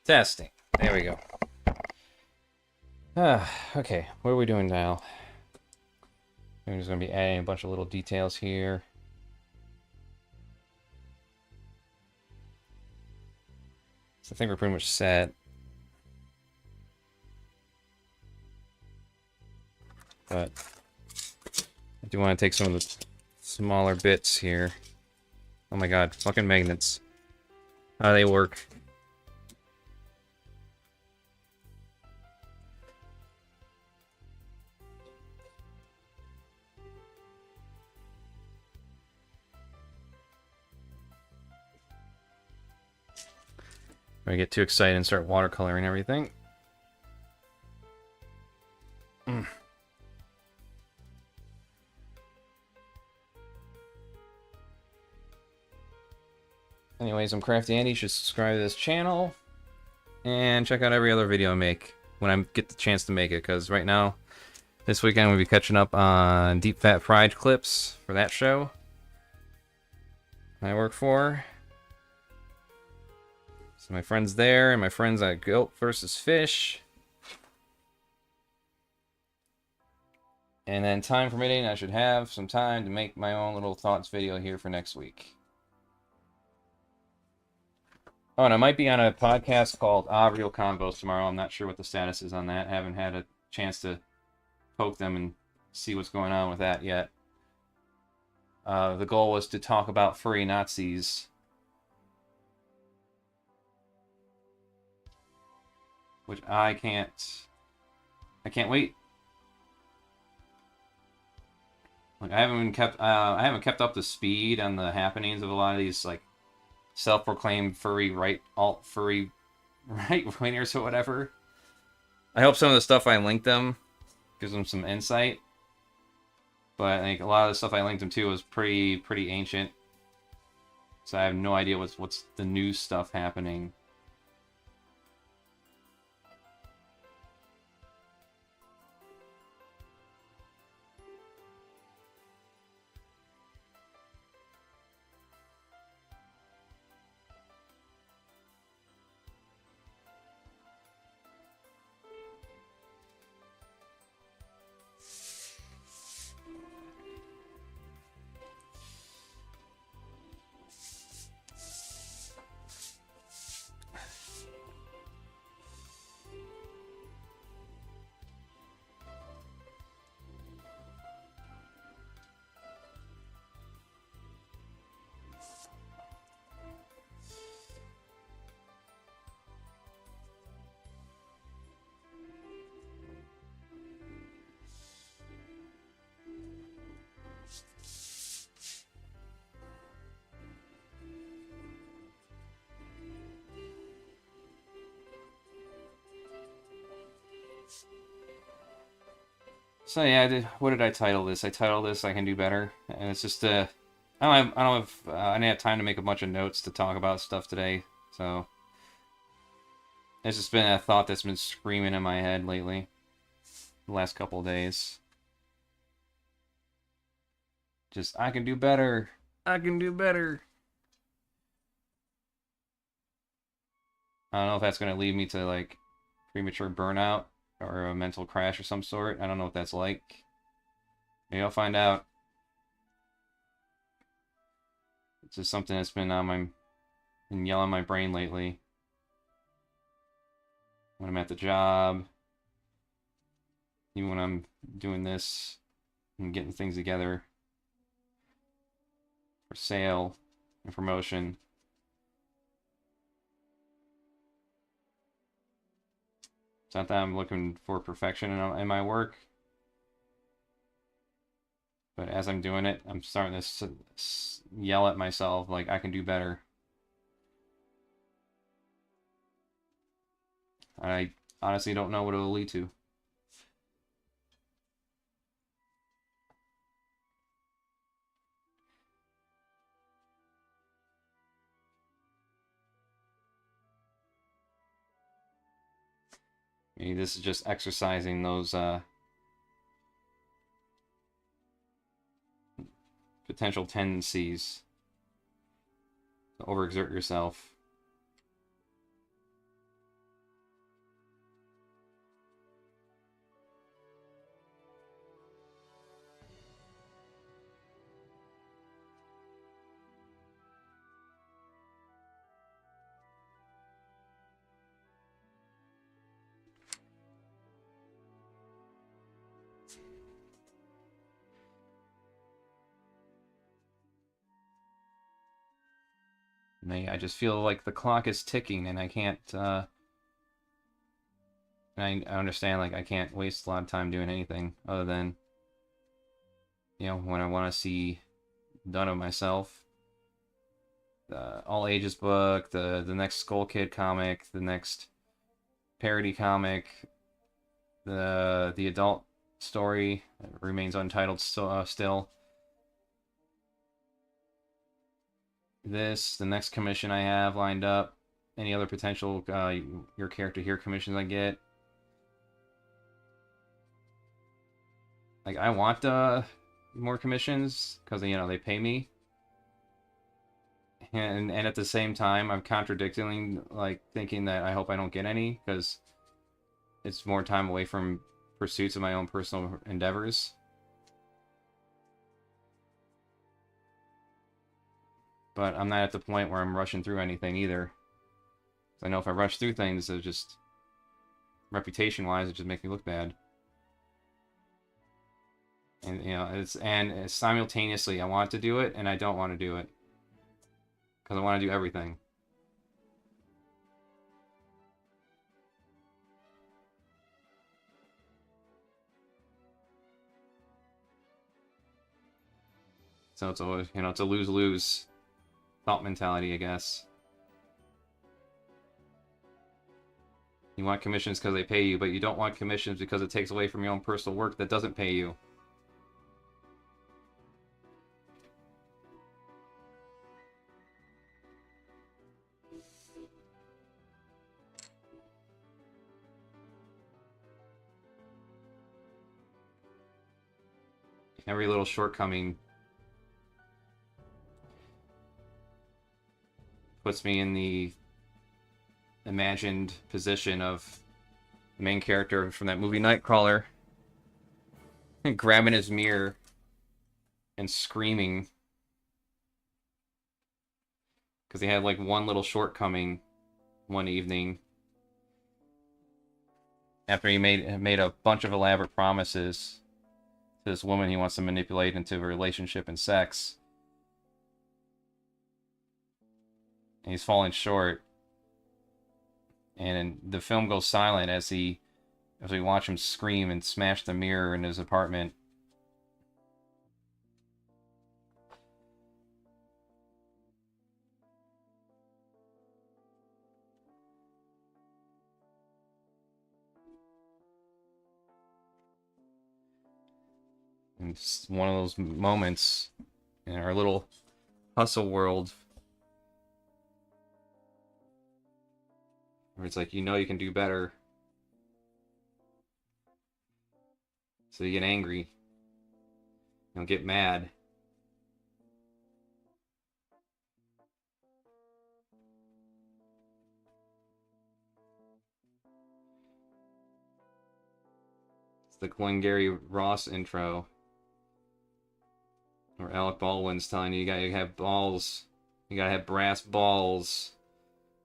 Testing. There we go. Okay, what are we doing now? I'm just going to be adding a bunch of little details here. So I think we're pretty much set. But I do want to take some of the smaller bits here. Oh my god, fucking magnets. How do they work? I get too excited and start watercoloring everything. Anyways, I'm CraftyAndy. You should subscribe to this channel and check out every other video I make when I get the chance to make it. Because right now, this weekend, we'll be catching up on deep fat fried clips for that show I work for. So my friends there and my friends at Goat versus Fish. And then time permitting, I should have some time to make my own little thoughts video here for next week. Oh, and I might be on a podcast called Real Combos tomorrow. I'm not sure what the status is on that. I haven't had a chance to poke them and see what's going on with that yet. The goal was to talk about furry Nazis. Which I can't wait. Like I haven't kept up to speed on the happenings of a lot of these like self-proclaimed furry furry right-wingers or whatever. I hope some of the stuff I linked them gives them some insight. But I think a lot of the stuff I linked them to was pretty ancient. So I have no idea what's the new stuff happening. So yeah, what did I title this? I titled this "I Can Do Better," and it's just I don't have I didn't have time to make a bunch of notes to talk about stuff today, so it's just been a thought that's been screaming in my head lately, the last couple of days. Just I can do better. I can do better. I don't know if that's gonna lead me to like premature burnout or a mental crash of some sort. I don't know what that's like. Maybe I'll find out. It's just something that's been been yelling in my brain lately. When I'm at the job, even when I'm doing this and getting things together for sale and promotion. It's not that I'm looking for perfection in my work, but as I'm doing it, I'm starting to yell at myself like I can do better. I honestly don't know what it'll lead to. Maybe this is just exercising those potential tendencies to overexert yourself. And I just feel like the clock is ticking, and I can't, and I understand, like, I can't waste a lot of time doing anything other than, you know, when I want to see done of myself. The all ages book, the next Skull Kid comic, the next parody comic, the adult story remains untitled still. This, the next commission I have lined up, any other potential your character here commissions I get. Like, I want more commissions because, you know, they pay me. And at the same time, I'm contradicting, like, thinking that I hope I don't get any because it's more time away from pursuits of my own personal endeavors. But I'm not at the point where I'm rushing through anything either. I know if I rush through things, it just, reputation-wise, it just makes me look bad. And, you know, it's simultaneously, I want to do it and I don't want to do it. Because I want to do everything. So it's always, you know, it's a lose-lose thought mentality, I guess. You want commissions because they pay you, but you don't want commissions because it takes away from your own personal work that doesn't pay you. Every little shortcoming puts me in the imagined position of the main character from that movie Nightcrawler grabbing his mirror and screaming because he had like one little shortcoming one evening after he made a bunch of elaborate promises to this woman he wants to manipulate into a relationship and sex. And he's falling short. And the film goes silent as we watch him scream and smash the mirror in his apartment. And it's one of those moments in our little hustle world where it's like, you know, you can do better. So you get angry. You know, get mad. It's the Glengarry Ross intro. Or Alec Baldwin's telling you, you gotta have balls. You gotta have brass balls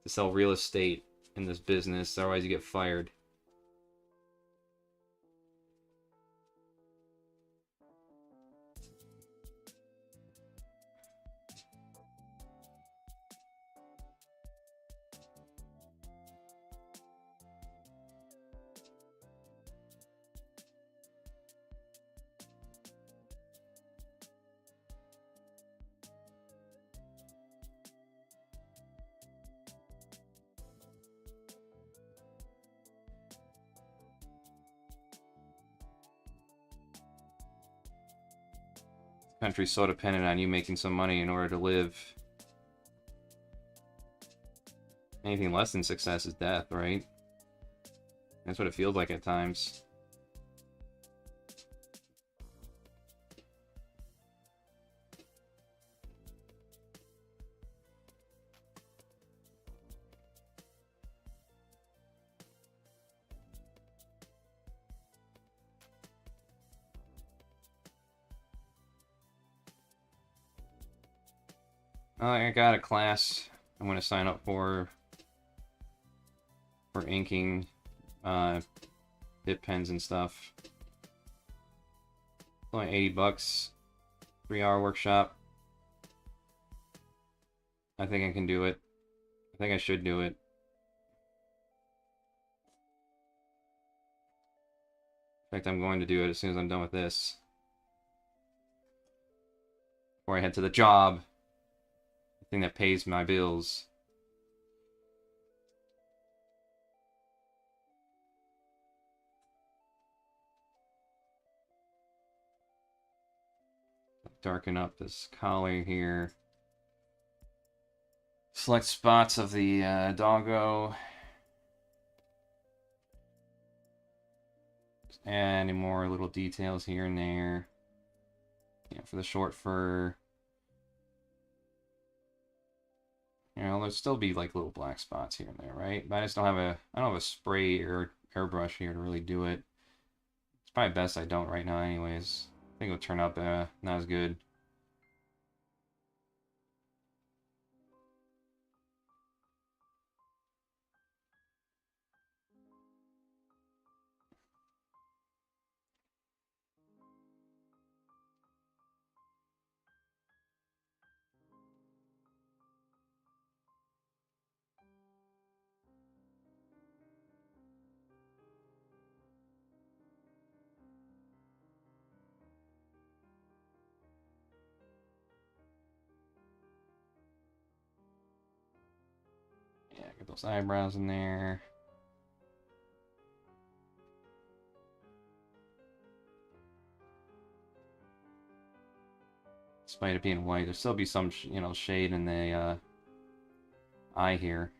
to sell real estate in this business, otherwise you get fired. Country's so dependent on you making some money in order to live. Anything less than success is death, right? That's what it feels like at times. I got a class I'm going to sign up for inking bit pens and stuff. It's only $80, 3-hour workshop. I think I can do it. I think I should do it. In fact, I'm going to do it as soon as I'm done with this. Before I head to the job. The thing that pays my bills. Darken up this collar here. Select spots of the doggo. Just add any more little details here and there. Yeah, for the short fur. You know, there'll still be like little black spots here and there, right? But I just don't have a spray or airbrush here to really do it. It's probably best I don't right now anyways. I think it'll turn out not as good. Yeah, get those eyebrows in there. Despite it being white, there'll still be some, you know, shade in the eye here.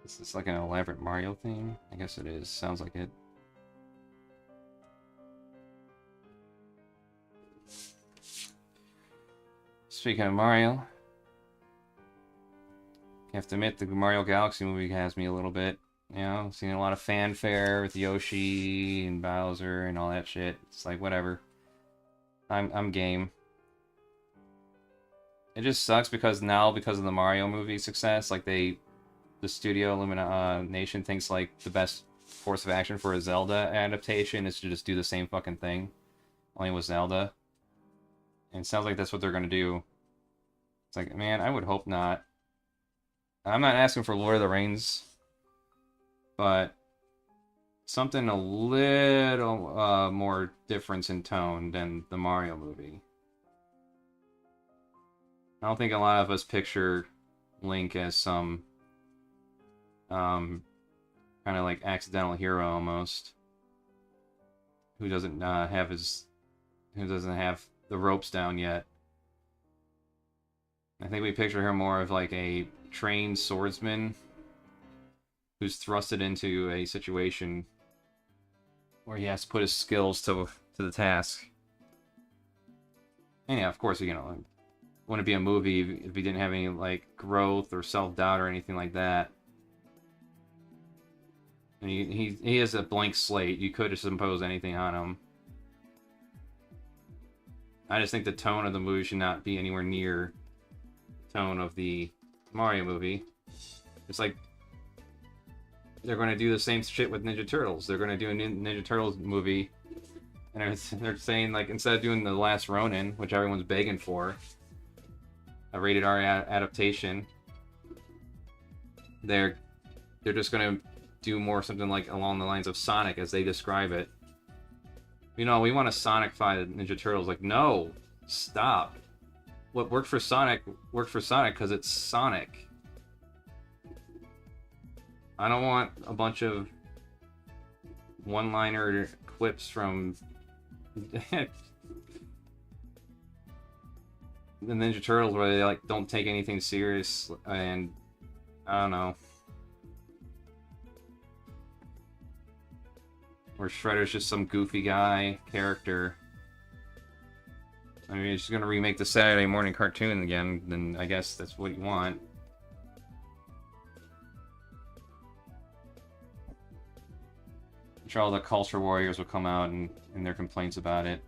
Is this like an elaborate Mario theme? I guess it is. Sounds like it. Speaking of Mario, I have to admit the Mario Galaxy movie has me a little bit. You know, seen a lot of fanfare with Yoshi and Bowser and all that shit. It's like whatever. I'm game. It just sucks because now, because of the Mario movie success, like the studio Illumination thinks like the best course of action for a Zelda adaptation is to just do the same fucking thing, only with Zelda. And it sounds like that's what they're gonna do. It's like, man, I would hope not. I'm not asking for Lord of the Rings, but something a little more difference in tone than the Mario movie. I don't think a lot of us picture Link as some kind of like accidental hero almost, who doesn't have the ropes down yet. I think we picture him more of like a trained swordsman who's thrusted into a situation where he has to put his skills to the task. And yeah, of course, you know, wouldn't be a movie if he didn't have any like growth or self-doubt or anything like that. And he has a blank slate. You could just impose anything on him. I just think the tone of the movie should not be anywhere near the tone of the Mario movie. It's like they're going to do the same shit with Ninja Turtles. They're going to do a Ninja Turtles movie, and they're saying like instead of doing The Last Ronin, which everyone's begging for, a rated R adaptation, they're just gonna do more something like along the lines of Sonic as they describe it. You know, we want to Sonicify the Ninja Turtles. Like, no, stop. What worked for Sonic because it's Sonic. I don't want a bunch of one-liner quips from the Ninja Turtles where they like don't take anything serious, and I don't know. Or Shredder's just some goofy guy character. I mean, it's just gonna remake the Saturday morning cartoon again, then I guess that's what you want. I'm sure all the culture warriors will come out and their complaints about it,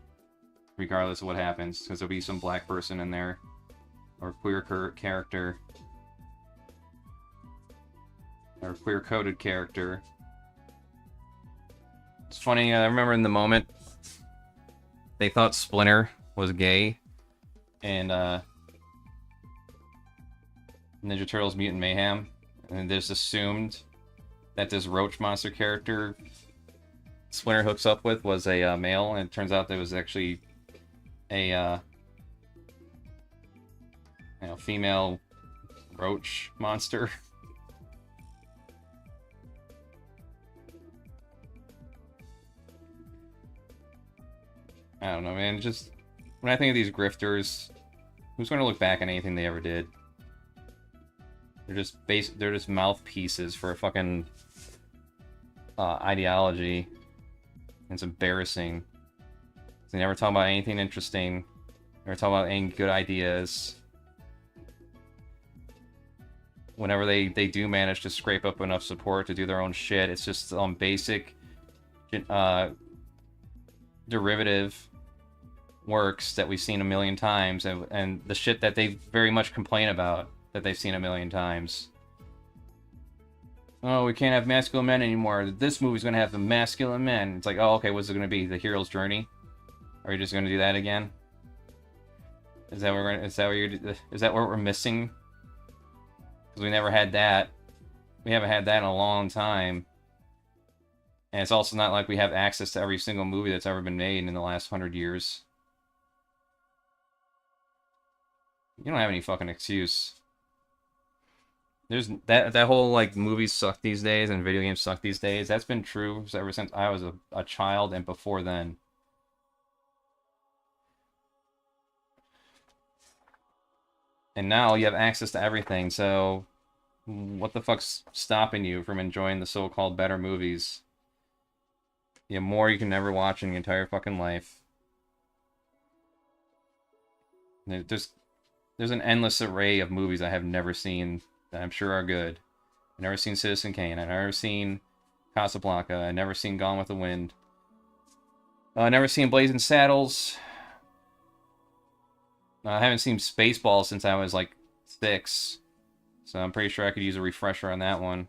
regardless of what happens, because there'll be some black person in there, or queer character, or queer-coded character. It's funny, I remember in the moment, they thought Splinter was gay, and Ninja Turtles Mutant Mayhem, and they just assumed that this roach monster character Splinter hooks up with was a male, and it turns out that it was actually a female roach monster. I don't know, man. Just when I think of these grifters, who's going to look back on anything they ever did? They're just mouthpieces for a fucking ideology. It's embarrassing. They never talk about anything interesting. Never talk about any good ideas. Whenever they do manage to scrape up enough support to do their own shit, it's just basic derivative works that we've seen a million times, and the shit that they very much complain about that they've seen a million times. Oh, we can't have masculine men anymore. This movie's gonna have the masculine men. It's like, oh, okay, what's it gonna be? The hero's journey? Are we just gonna do that again? Is that what we're missing? Because we never had that. We haven't had that in a long time. And it's also not like we have access to every single movie that's ever been made in the last 100 years. You don't have any fucking excuse. There's that whole like movies suck these days and video games suck these days. That's been true ever since I was a child and before then. And now you have access to everything, so what the fuck's stopping you from enjoying the so-called better movies? You have more you can never watch in your entire fucking life. There's an endless array of movies I have never seen that I'm sure are good. I've never seen Citizen Kane. I've never seen Casablanca. I've never seen Gone with the Wind. I've never seen Blazing Saddles. I haven't seen Spaceballs since I was like 6. So I'm pretty sure I could use a refresher on that one.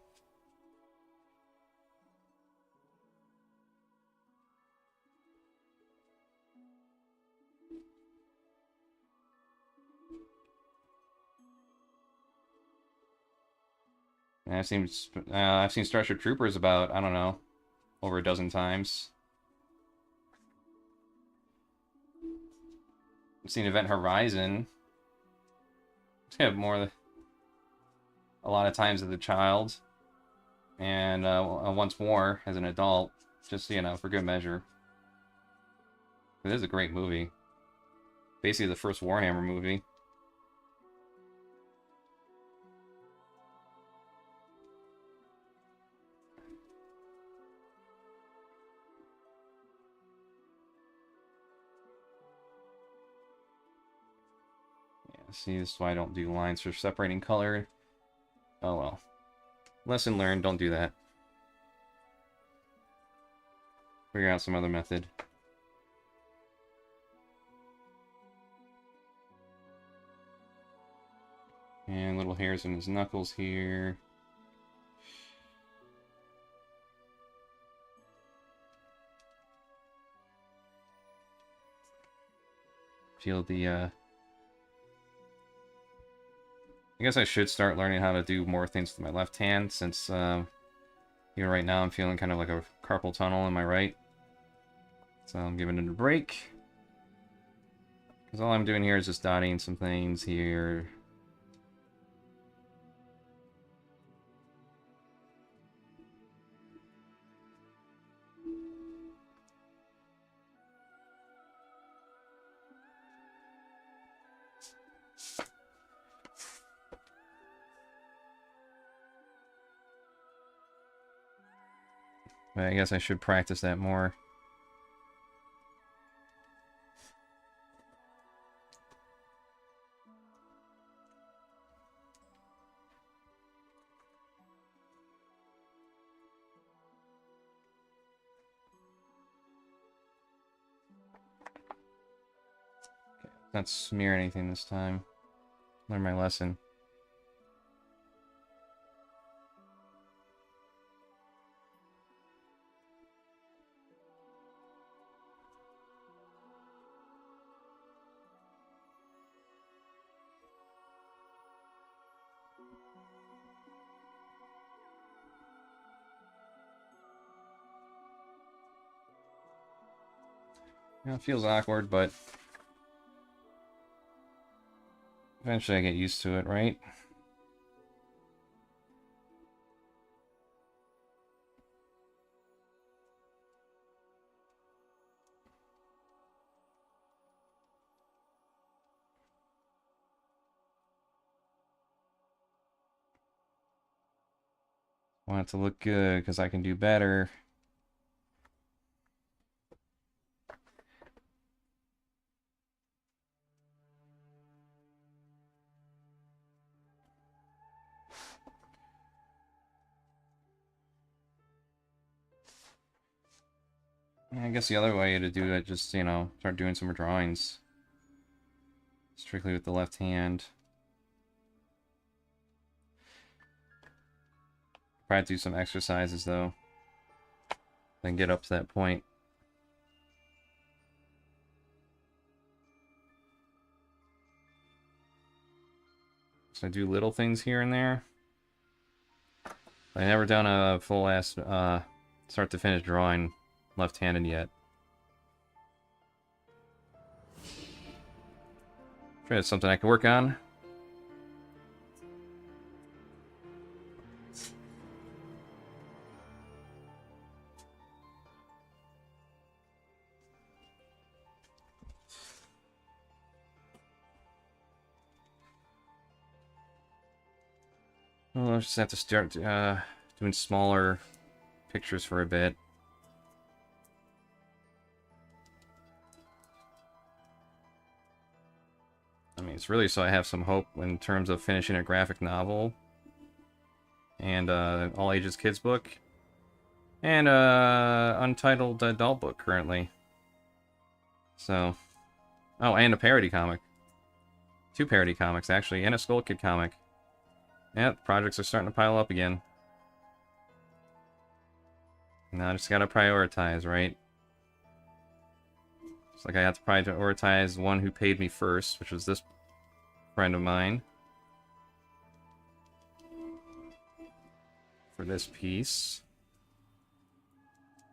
And I've seen Starship Troopers about, I don't know, over a dozen times. I've seen Event Horizon. Yeah, a lot of times as a child, and once more as an adult, just, you know, for good measure. It is a great movie. Basically the first Warhammer movie. See, this is why I don't do lines for separating color. Oh well. Lesson learned, don't do that. Figure out some other method. And little hairs in his knuckles here. Feel the I guess I should start learning how to do more things with my left hand, since even right now I'm feeling kind of like a carpal tunnel in my right. So I'm giving it a break. Because all I'm doing here is just dotting some things here. But I guess I should practice that more. Okay, not smear anything this time. Learn my lesson. You know, it feels awkward, but eventually I get used to it, right? I want it to look good, because I can do better. I guess the other way to do it, just, you know, start doing some more drawings. Strictly with the left hand. Probably do some exercises, though. Then get up to that point. So I do little things here and there. I've never done a full-ass start-to-finish drawing left-handed yet. Sure, that's something I can work on. Well, I'll just have to start doing smaller pictures for a bit. I mean, it's really so I have some hope in terms of finishing a graphic novel and all ages kids book and untitled adult book currently. So, oh, and a parody comic. 2 parody comics actually, and a Skull Kid comic. Yeah, projects are starting to pile up again. Now I just gotta prioritize, right? It's like I have to prioritize one who paid me first, which was this friend of mine. For this piece.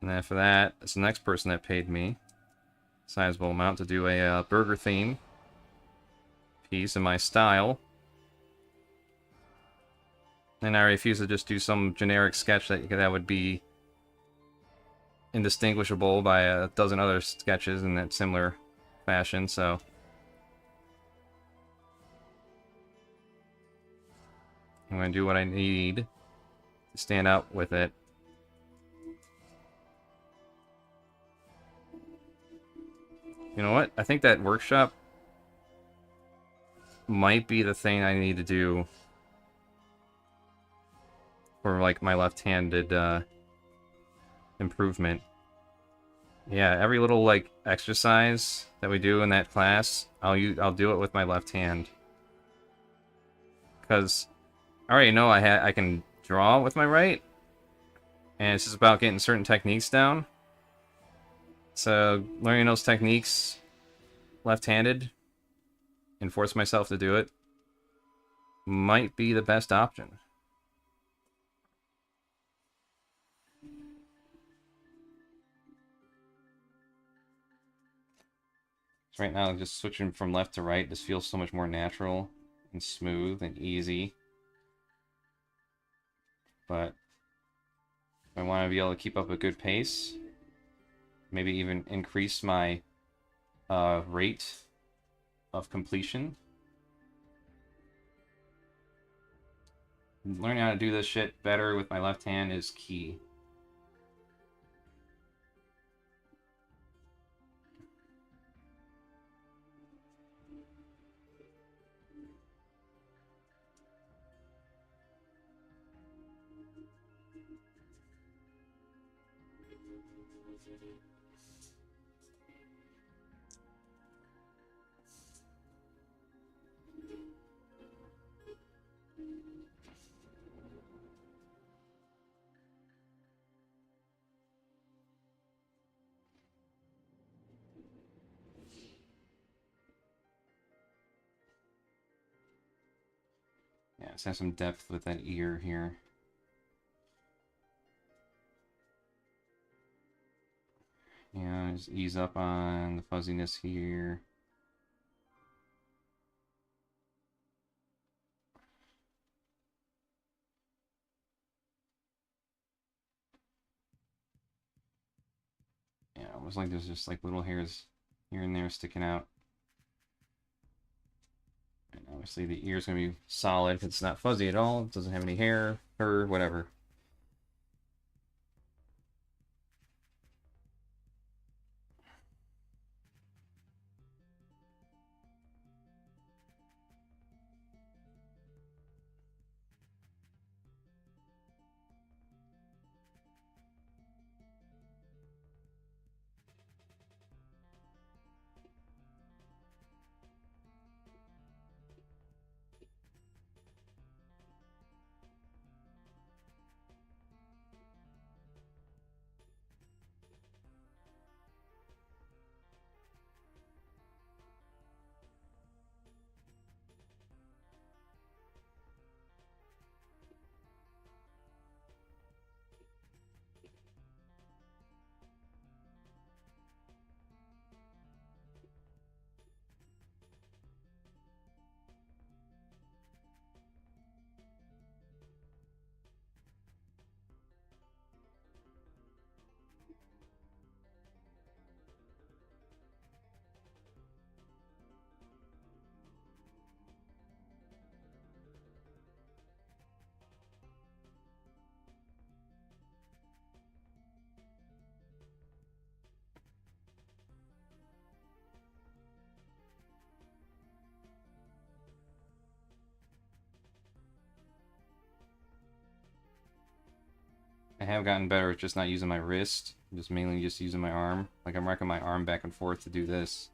And then for that, it's the next person that paid me. Sizable amount to do a burger theme piece in my style. And I refuse to just do some generic sketch that would be indistinguishable by a dozen other sketches in that similar fashion, so I'm going to do what I need to stand out with it. You know what? I think that workshop might be the thing I need to do for, like, my left-handed improvement. Yeah, every little, like, exercise that we do in that class, I'll do it with my left hand. Because I already know I can draw with my right, and it's just about getting certain techniques down. So learning those techniques left-handed and force myself to do it. might be the best option. So right now, just switching from left to right just feels so much more natural and smooth and easy. But I want to be able to keep up a good pace. Maybe even increase my rate of completion. Learning how to do this shit better with my left hand is key. Yeah, let's have some depth with that ear here. Yeah, just ease up on the fuzziness here. Yeah, almost like there's just like little hairs here and there sticking out. And obviously the ear's gonna be solid. It's not fuzzy at all. It doesn't have any hair or whatever. I have gotten better at just not using my wrist, just mainly just using my arm. Like I'm rocking my arm back and forth to do this.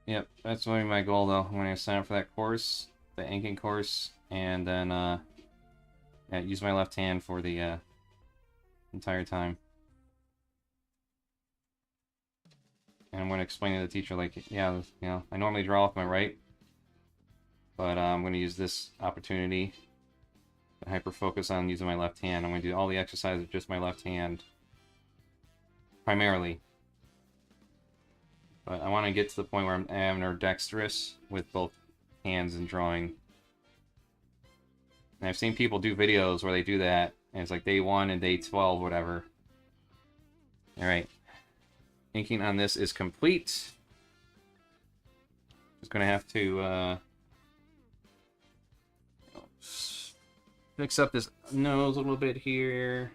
Yep, that's going to be my goal though. I'm going to sign up for that course, the inking course, and then yeah, use my left hand for the entire time. And I'm going to explain to the teacher, like, yeah, you know, I normally draw with my right, but I'm going to use this opportunity to hyper-focus on using my left hand. I'm going to do all the exercises with just my left hand, primarily. But I want to get to the point where I'm ambidextrous with both hands in drawing. And I've seen people do videos where they do that, and it's like day 1 and day 12, whatever. Alright. Inking on this is complete. Just gonna have to fix up this nose a little bit here.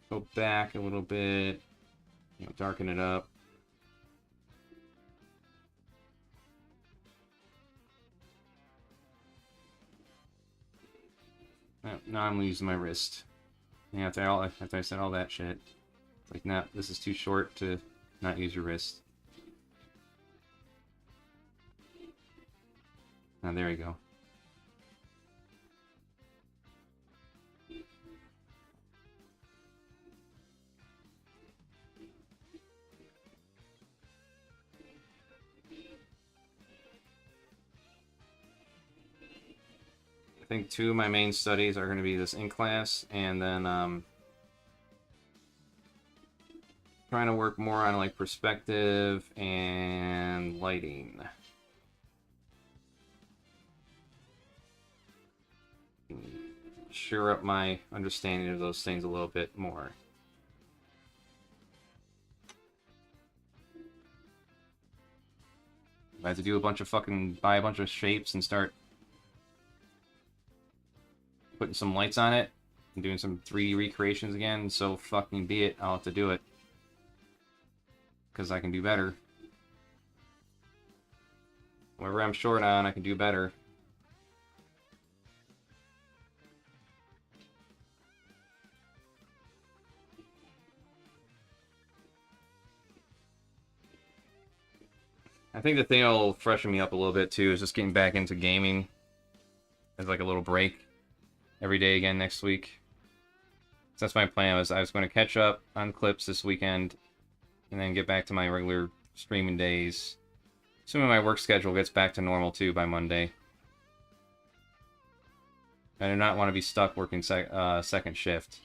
Go back a little bit. You know, darken it up. Now I'm using my wrist. And after I said all that shit, it's like, nah, this is too short to not use your wrist. Now, there you go. I think 2 of my main studies are going to be this in class, and then trying to work more on like perspective and lighting. Sure up my understanding of those things a little bit more. I have to do a bunch of buy a bunch of shapes and start putting some lights on it and doing some 3D recreations again, so fucking be it. I'll have to do it. Because I can do better. Whatever I'm short on, I can do better. I think the thing that'll freshen me up a little bit too is just getting back into gaming as like a little break every day again next week. So that's my plan. I was going to catch up on clips this weekend and then get back to my regular streaming days. Assuming my work schedule gets back to normal too by Monday. I do not want to be stuck working second shift.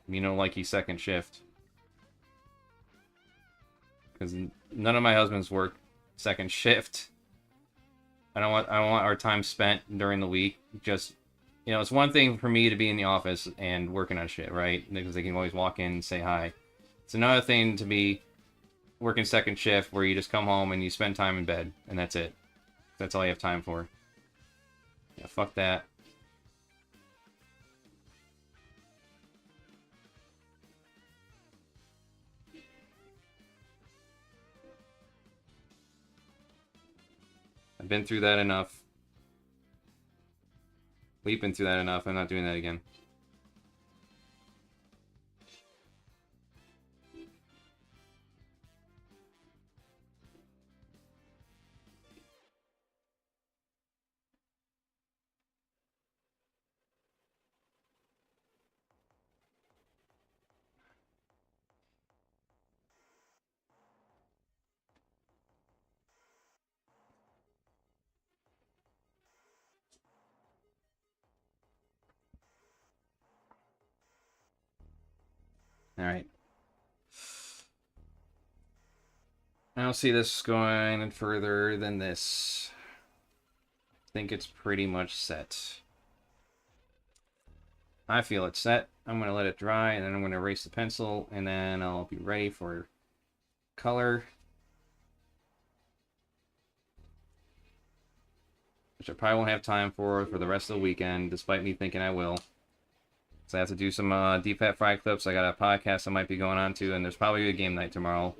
You know, like second shift. Because none of my husbands work second shift. I don't want our time spent during the week. Just, you know, it's one thing for me to be in the office and working on shit, right? Because they can always walk in and say hi. It's another thing to be working second shift where you just come home and you spend time in bed, and that's it. That's all you have time for. Yeah, fuck that. I've been through that enough. We've been through that enough. I'm not doing that again. Alright. I don't see this going any further than this. I think it's pretty much set. I feel it's set. I'm going to let it dry, and then I'm going to erase the pencil, and then I'll be ready for color. Which I probably won't have time for the rest of the weekend, despite me thinking I will. So I have to do some Deep Fat Fry clips. I got a podcast I might be going on to, and there's probably a game night tomorrow.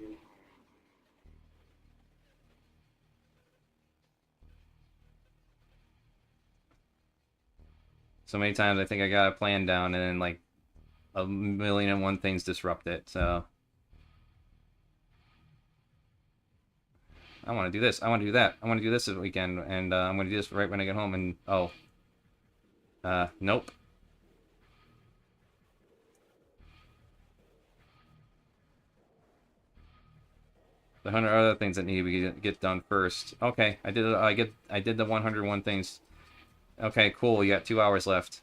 So many times I think I got a plan down, and then like a million and one things disrupt it. So I want to do this. I want to do that. I want to do this weekend, and I'm going to do this right when I get home. And oh, nope. The 100 other things that need to get done first. Okay, I did. I did the 101 things. Okay, cool. You got 2 hours left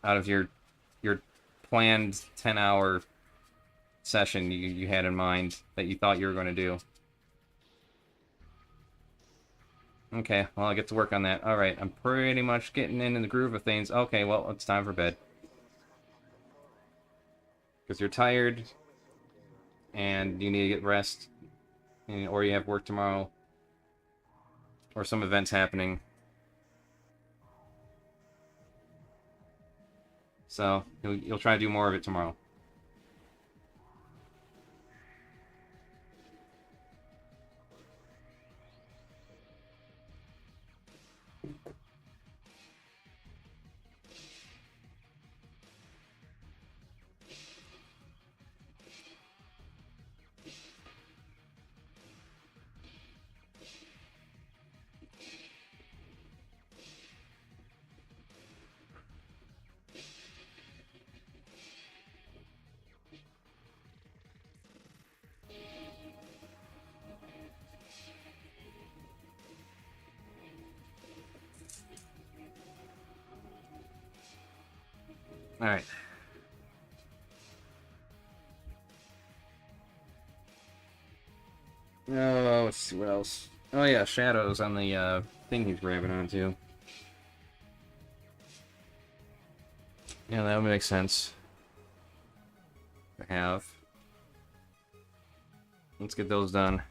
out of your planned 10-hour session you had in mind that you thought you were going to do. Okay, well, I get to work on that. Alright, I'm pretty much getting into the groove of things. Okay, well, it's time for bed. Because you're tired, and you need to get rest, or you have work tomorrow, or some events happening. So, you'll try to do more of it tomorrow. Alright. Oh, let's see what else. Oh yeah, shadows on the thing he's grabbing onto. Yeah, that would make sense. To have. Let's get those done.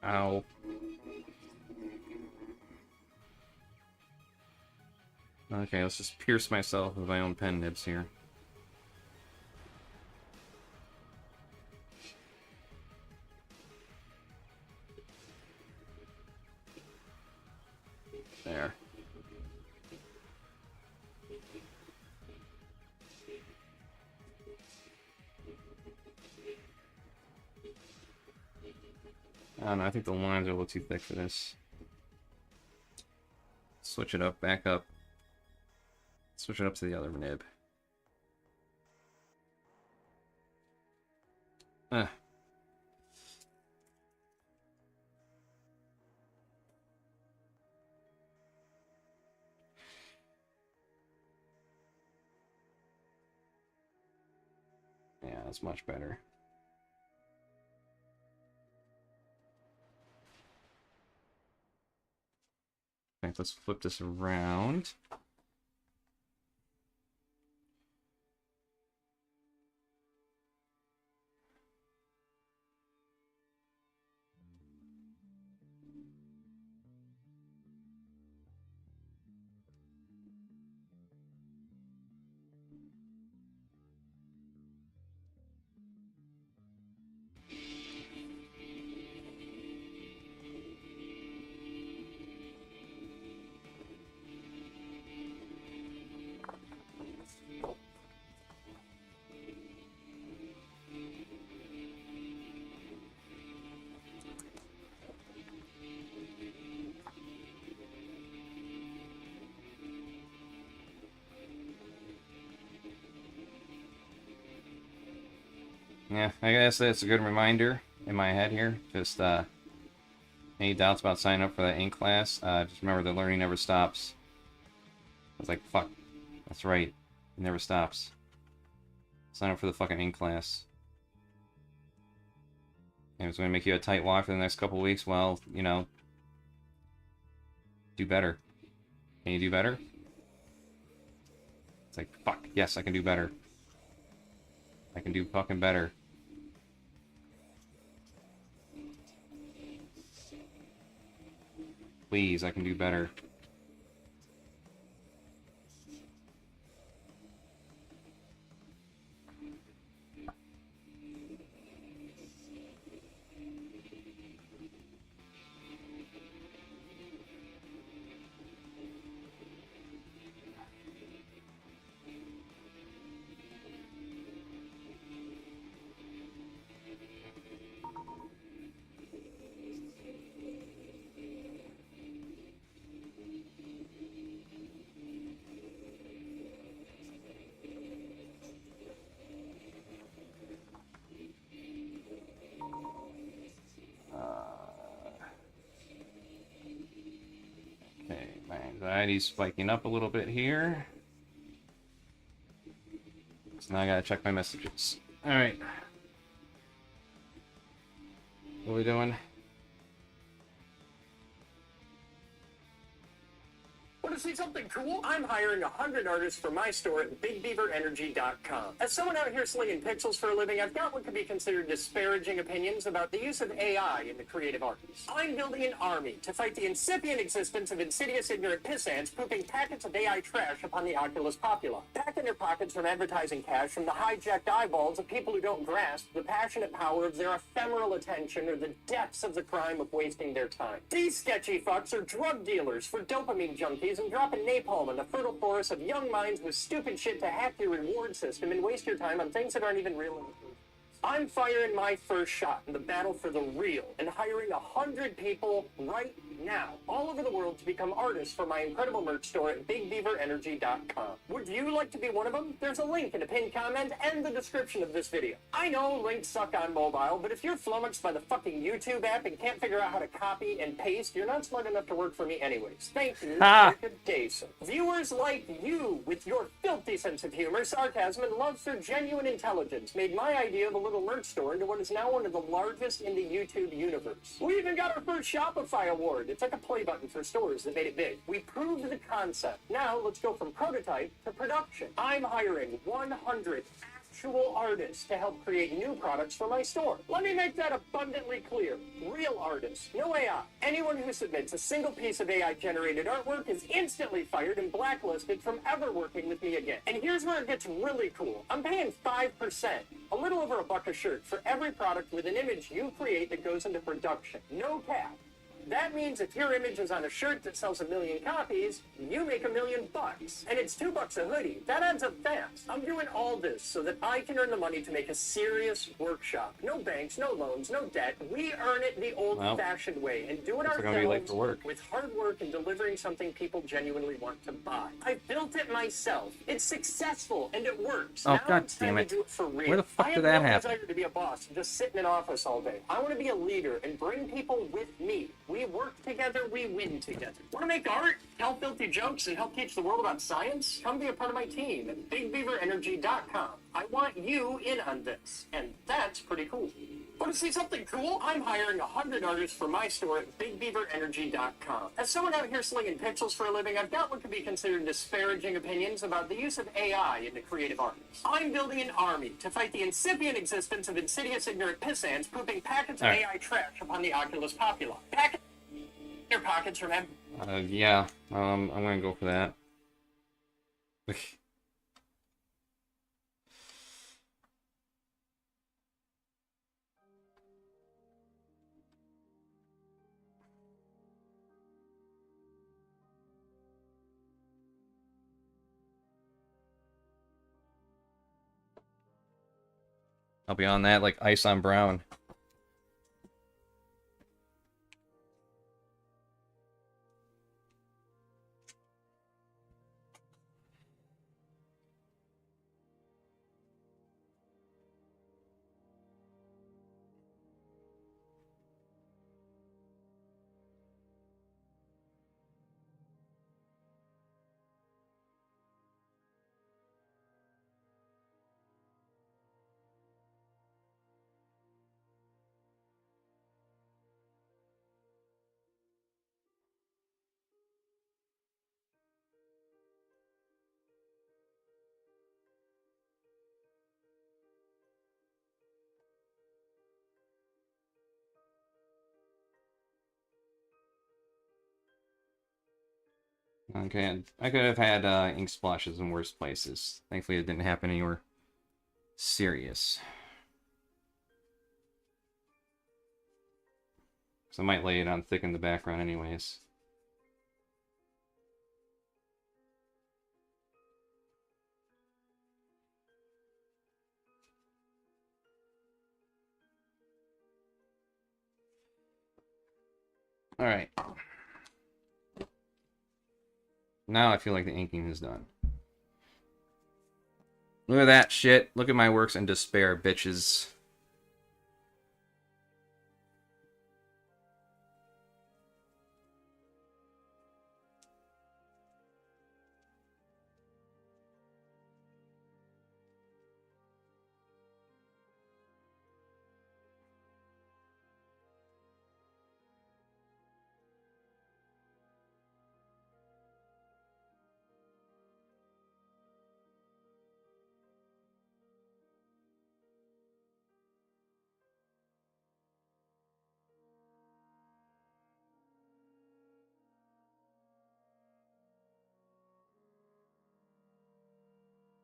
Ow. Okay, let's just pierce myself with my own pen nibs here. There. I don't know, I think the lines are a little too thick for this. Switch it up, back up. Switch it up to the other nib. Yeah, that's much better. Okay, let's flip this around. Yeah, I guess that's a good reminder in my head here. Just, any doubts about signing up for that ink class? Just remember that learning never stops. I was like, fuck. That's right. It never stops. Sign up for the fucking ink class. And it's going to make you a tight wad for the next couple weeks. Well, you know, do better. Can you do better? It's like, fuck. Yes, I can do better. I can do fucking better. Please, I can do better. Anxiety's spiking up a little bit here. So now I gotta check my messages. Alright. What are we doing? Want to see something cool? I'm hiring 100 artists for my store at BigBeaverEnergy.com. As someone out here slinging pixels for a living, I've got what could be considered disparaging opinions about the use of AI in the creative arts. I'm building an army to fight the incipient existence of insidious, ignorant pissants pooping packets of AI trash upon the Oculus Popula, back in their pockets from advertising cash from the hijacked eyeballs of people who don't grasp the passionate power of their ephemeral attention or the depths of the crime of wasting their time. These sketchy fucks are drug dealers for dopamine junkies and dropping napalm in the fertile forest of young minds with stupid shit to hack your reward system and waste your time on things that aren't even real. I'm firing my first shot in the battle for the real and hiring hiring 100 people right now, all over the world, to become artists for my incredible merch store at BigBeaverEnergy.com. Would you like to be one of them? There's a link in a pinned comment and the description of this video. I know links suck on mobile, but if you're flummoxed by the fucking YouTube app and can't figure out how to copy and paste, you're not smart enough to work for me anyways. Thank you. Ha! Good day, sir. Viewers like you, with your filthy sense of humor, sarcasm, and love for genuine intelligence, made my idea of a little merch store into what is now one of the largest in the YouTube universe. We even got our first Shopify award. It's like a play button for stores that made it big. We proved the concept. Now let's go from prototype to production. I'm hiring 100 actual artists to help create new products for my store. Let me make that abundantly clear. Real artists, no AI. Anyone who submits a single piece of AI-generated artwork is instantly fired and blacklisted from ever working with me again. And here's where it gets really cool. I'm paying 5%, a little over $1 a shirt, for every product with an image you create that goes into production. No cap. That means if your image is on a shirt that sells 1 million copies, you make $1 million. And it's $2 a hoodie. That adds up fast. I'm doing all this so that I can earn the money to make a serious workshop. No banks, no loans, no debt. We earn it the old-fashioned way and do it ourselves with hard work and delivering something people genuinely want to buy. I built it myself. It's successful and it works. Oh, now God it's time damn to it. do it for real. Where the fuck did that happen? I have no desire to be a boss and just sit in an office all day. I want to be a leader and bring people with me. We work together, we win together. Want to make art, tell filthy jokes, and help teach the world about science? Come be a part of my team at BigBeaverEnergy.com. I want you in on this, and that's pretty cool. Want to see something cool? I'm hiring 100 artists for my store at BigBeaverEnergy.com. As someone out here slinging pixels for a living, I've got what could be considered disparaging opinions about the use of AI into creative artists. I'm building an army to fight the incipient existence of insidious ignorant pissants pooping packets of AI trash upon the Oculus Populi. Packets in your pockets, remember? Yeah. I'm gonna go for that. I'll be on that like ice on brown. Okay, I could have had ink splashes in worse places. Thankfully, it didn't happen anywhere serious. So I might lay it on thick in the background anyways. Alright. Now I feel like the inking is done. Look at that shit. Look at my works in despair, bitches.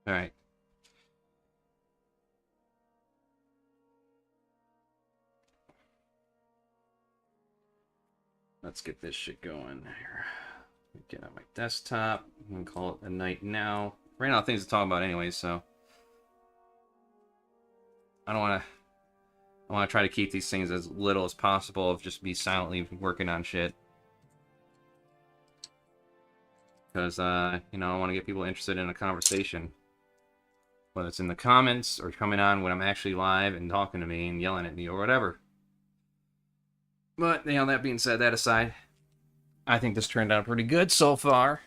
Alright. Let's get this shit going here. Get on my desktop. I'm gonna call it a night now. Ran out of things to talk about anyway, so I don't want to I want to try to keep these things as little as possible of just me silently working on shit. Because, you know, I want to get people interested in a conversation. Whether it's in the comments or coming on when I'm actually live and talking to me and yelling at me or whatever. But, you know, that being said, that aside, I think this turned out pretty good so far.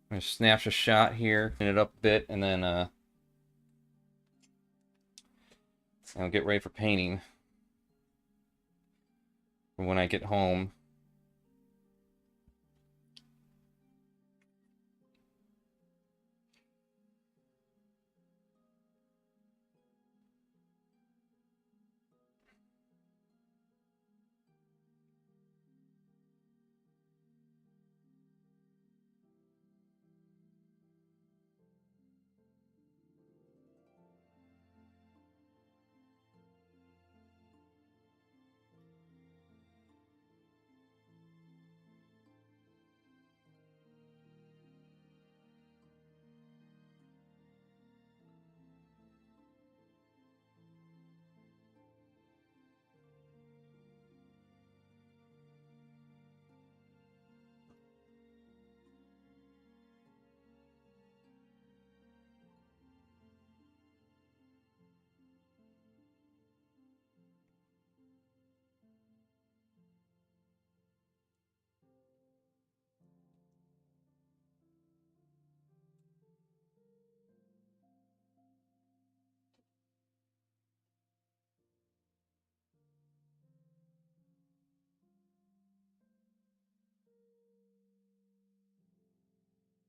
I'm going to snap a shot here, clean it up a bit, and then, I'll get ready for painting for when I get home.